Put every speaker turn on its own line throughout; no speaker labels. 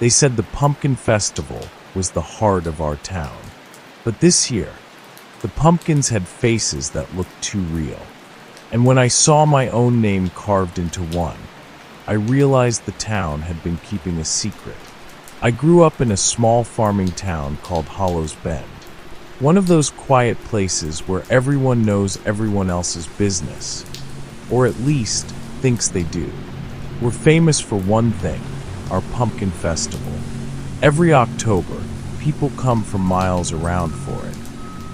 They said the pumpkin festival was the heart of our town. But this year, the pumpkins had faces that looked too real. And when I saw my own name carved into one, I realized the town had been keeping a secret. I grew up in a small farming town called Hollows Bend, one of those quiet places where everyone knows everyone else's business, or at least thinks they do. We're famous for one thing, our pumpkin festival. Every October, people come from miles around for it.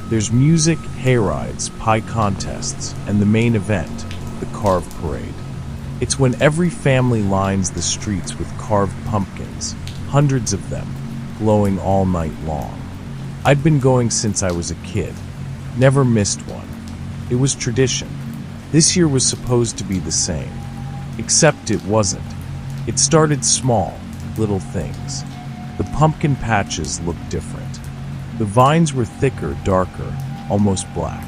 There's music, hayrides, pie contests, and the main event, the carved parade. It's when every family lines the streets with carved pumpkins, hundreds of them, glowing all night long. I'd been going since I was a kid, never missed one. It was tradition. This year was supposed to be the same, except it wasn't. It started small, little things. The pumpkin patches looked different. The vines were thicker, darker, almost black.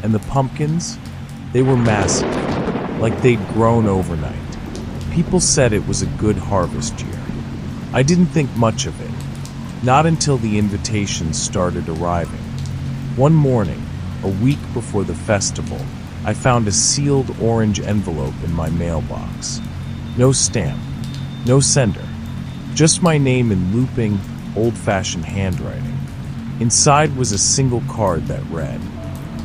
And the pumpkins? They were massive, like they'd grown overnight. People said it was a good harvest year. I didn't think much of it, not until the invitations started arriving. One morning, a week before the festival, I found a sealed orange envelope in my mailbox. No stamp, no sender, just my name in looping, old-fashioned handwriting. Inside was a single card that read,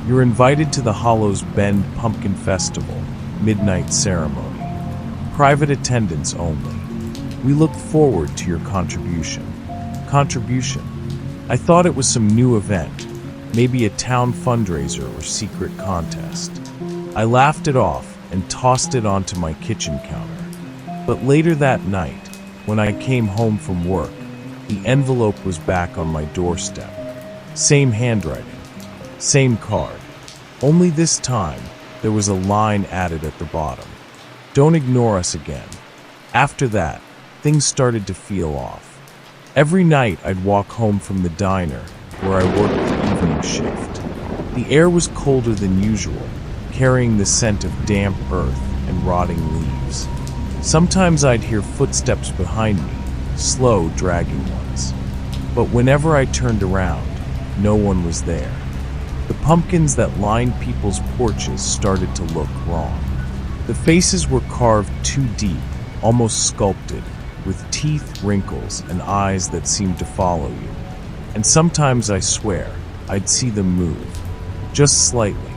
"You're invited to the Hollows Bend Pumpkin Festival, midnight ceremony. Private attendance only. We look forward to your contribution." Contribution? I thought it was some new event, maybe a town fundraiser or secret contest. I laughed it off and tossed it onto my kitchen counter. But later that night, when I came home from work, the envelope was back on my doorstep. Same handwriting, same card. Only this time, there was a line added at the bottom. "Don't ignore us again." After that, things started to feel off. Every night I'd walk home from the diner where I worked the evening shift. The air was colder than usual, carrying the scent of damp earth and rotting leaves. Sometimes I'd hear footsteps behind me, slow, dragging ones. But whenever I turned around, no one was there. The pumpkins that lined people's porches started to look wrong. The faces were carved too deep, almost sculpted, with teeth, wrinkles, and eyes that seemed to follow you. And sometimes, I swear, I'd see them move, just slightly,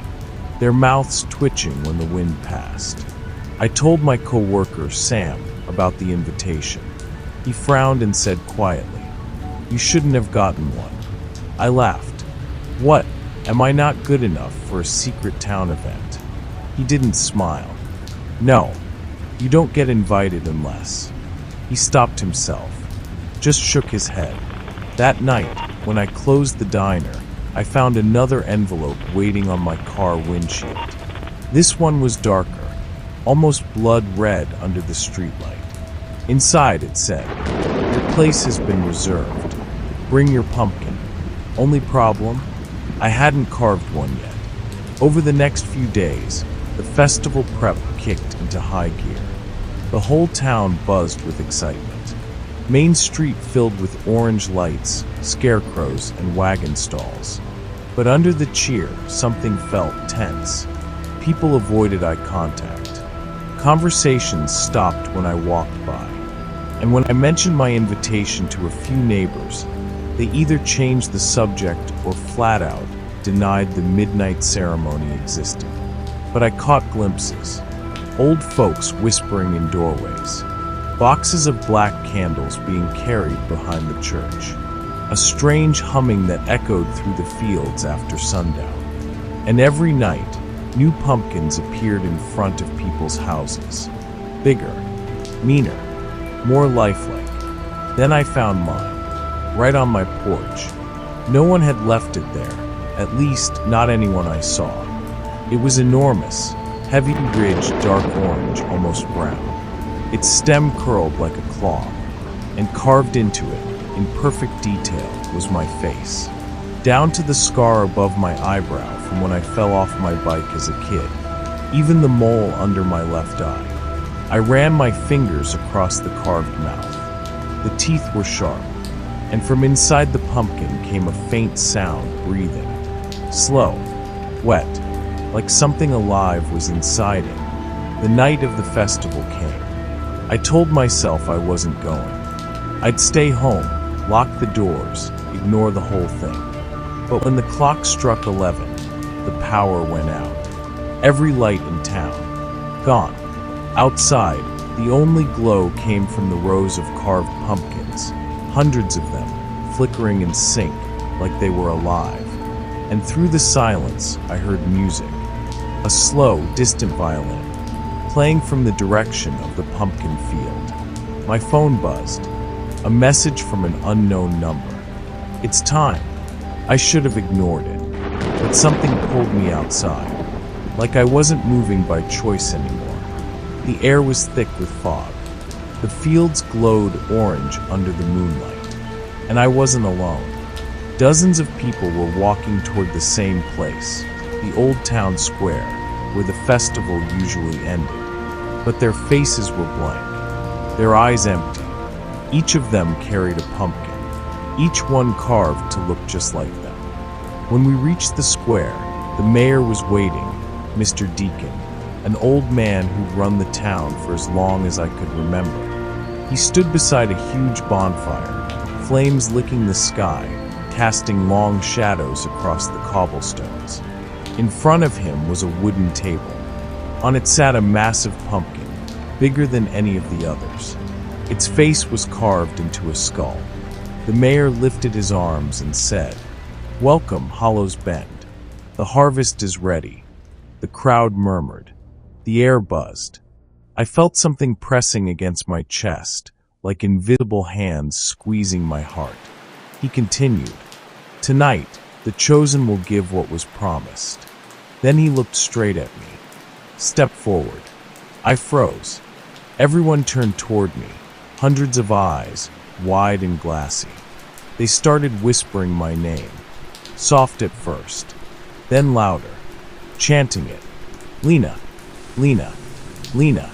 their mouths twitching when the wind passed. I told my co-worker, Sam, about the invitation. He frowned and said quietly, "You shouldn't have gotten one." I laughed. "What? Am I not good enough for a secret town event?" He didn't smile. "No, you don't get invited unless..." He stopped himself, just shook his head. That night, when I closed the diner, I found another envelope waiting on my car windshield. This one was darker, almost blood red under the streetlight. Inside it said, "Your place has been reserved. Bring your pumpkin." Only problem? I hadn't carved one yet. Over the next few days, the festival prep kicked into high gear. The whole town buzzed with excitement. Main Street filled with orange lights, scarecrows, and wagon stalls. But under the cheer, something felt tense. People avoided eye contact. Conversations stopped when I walked by. And when I mentioned my invitation to a few neighbors, they either changed the subject or flat out denied the midnight ceremony existed. But I caught glimpses. Old folks whispering in doorways. Boxes of black candles being carried behind the church. A strange humming that echoed through the fields after sundown. And every night, new pumpkins appeared in front of people's houses. Bigger, meaner, more lifelike. Then I found mine, right on my porch. No one had left it there, at least not anyone I saw. It was enormous, heavy ridged, dark orange, almost brown. Its stem curled like a claw, and carved into it, in perfect detail, was my face. Down to the scar above my eyebrow from when I fell off my bike as a kid, even the mole under my left eye. I ran my fingers across the carved mouth. The teeth were sharp, and from inside the pumpkin came a faint sound, breathing. Slow, wet, like something alive was inside it. The night of the festival came. I told myself I wasn't going. I'd stay home, lock the doors, ignore the whole thing. But when the clock struck 11, the power went out. Every light in town, gone. Outside, the only glow came from the rows of carved pumpkins, hundreds of them, flickering in sync like they were alive. And through the silence, I heard music. A slow, distant violin, playing from the direction of the pumpkin field. My phone buzzed. A message from an unknown number. It's time. I should have ignored it. But something pulled me outside. Like I wasn't moving by choice anymore. The air was thick with fog. The fields glowed orange under the moonlight. And I wasn't alone. Dozens of people were walking toward the same place, the old town square, where the festival usually ended. But their faces were blank, their eyes empty. Each of them carried a pumpkin, each one carved to look just like them. When we reached the square, the mayor was waiting, Mr. Deacon, an old man who'd run the town for as long as I could remember. He stood beside a huge bonfire, flames licking the sky, casting long shadows across the cobblestones. In front of him was a wooden table. On it sat a massive pumpkin, bigger than any of the others. Its face was carved into a skull. The mayor lifted his arms and said, "Welcome, Hollow's Bend. The harvest is ready." The crowd murmured. The air buzzed. I felt something pressing against my chest, like invisible hands squeezing my heart. He continued, "Tonight, the chosen will give what was promised." Then he looked straight at me. "Step forward." I froze. Everyone turned toward me, hundreds of eyes, wide and glassy. They started whispering my name, soft at first, then louder, chanting it. "Lena, Lena, Lena."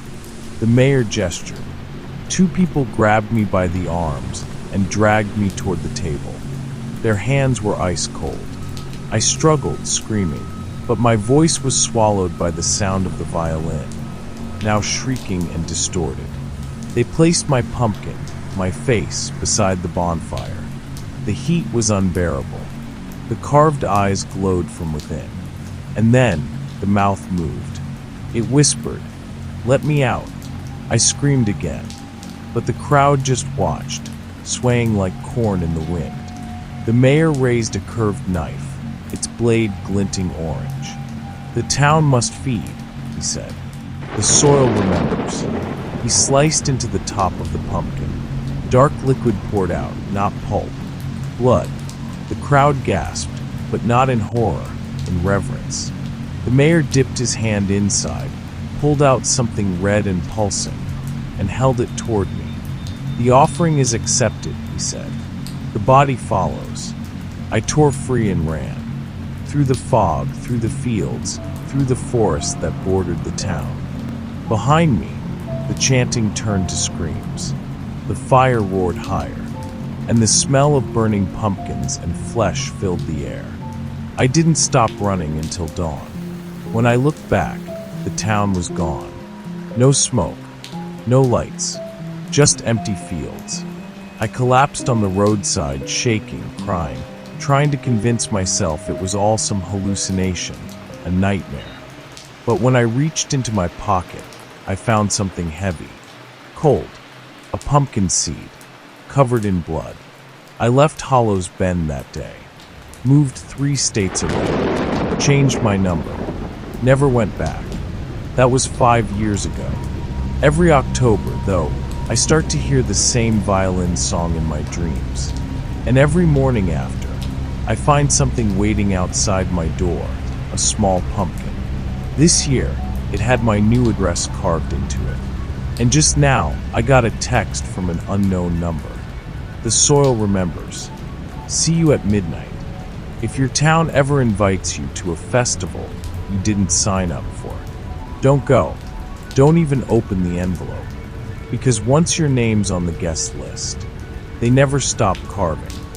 The mayor gestured. Two people grabbed me by the arms and dragged me toward the table. Their hands were ice cold. I struggled, screaming, but my voice was swallowed by the sound of the violin, now shrieking and distorted. They placed my pumpkin, my face, beside the bonfire. The heat was unbearable. The carved eyes glowed from within. And then the mouth moved. It whispered, "Let me out." I screamed again, but the crowd just watched, swaying like corn in the wind. The mayor raised a curved knife, its blade glinting orange. "The town must feed," he said. "The soil remembers." He sliced into the top of the pumpkin. Dark liquid poured out, not pulp. Blood. The crowd gasped, but not in horror, in reverence. The mayor dipped his hand inside, pulled out something red and pulsing, and held it toward me. "The offering is accepted," he said. "The body follows." I tore free and ran. Through the fog, through the fields, through the forest that bordered the town. Behind me, the chanting turned to screams. The fire roared higher, and the smell of burning pumpkins and flesh filled the air. I didn't stop running until dawn. When I looked back, the town was gone. No smoke, no lights, just empty fields. I collapsed on the roadside, shaking, crying, trying to convince myself it was all some hallucination, a nightmare. But when I reached into my pocket, I found something heavy, cold, a pumpkin seed, covered in blood. I left Hollow's Bend that day, moved 3 states away, changed my number, never went back. That was 5 years ago. Every October, though, I start to hear the same violin song in my dreams. And every morning after, I find something waiting outside my door, a small pumpkin. This year, it had my new address carved into it. And just now, I got a text from an unknown number. The soil remembers. See you at midnight. If your town ever invites you to a festival you didn't sign up for, don't go. Don't even open the envelope. Because once your name's on the guest list, They never stopped carving.